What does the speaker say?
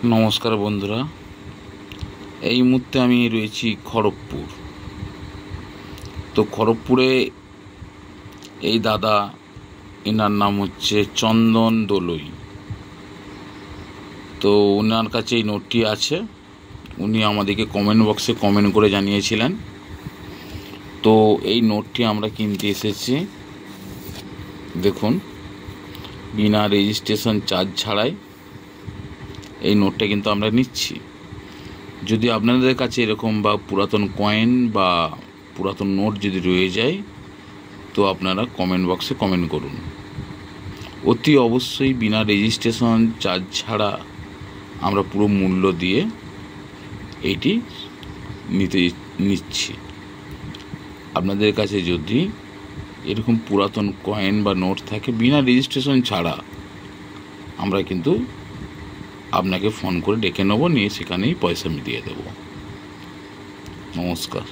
নমস্কার বন্ধুরা, এই মুহূর্তে আমি রয়েছি খড়গপুর। তো খড়গপুরে এই দাদা, এনার নাম হচ্ছে চন্দন দোলই। তো ওনার কাছে এই নোটটি আছে, উনি আমাদেরকে কমেন্ট বক্সে কমেন্ট করে জানিয়েছিলেন। তো এই নোটটি আমরা কিনতে এসেছি। দেখুন, বিনা রেজিস্ট্রেশন চার্জ ছাড়াই এই নোটটা কিন্তু আমরা নিচ্ছি। যদি আপনাদের কাছে এরকম বা পুরাতন কয়েন বা পুরাতন নোট যদি রয়ে যায়, তো আপনারা কমেন্ট বক্সে কমেন্ট করুন। অতি অবশ্যই বিনা রেজিস্ট্রেশন চার্জ ছাড়া আমরা পুরো মূল্য দিয়ে এইটি নিচ্ছি। আপনাদের কাছে যদি এরকম পুরাতন কয়েন বা নোট থাকে বিনা রেজিস্ট্রেশন ছাড়া, আমরা কিন্তু আপনাকে ফোন করে ডেকে নেবো, নিয়ে সেখানেই পয়সা দিয়ে দেব। নমস্কার।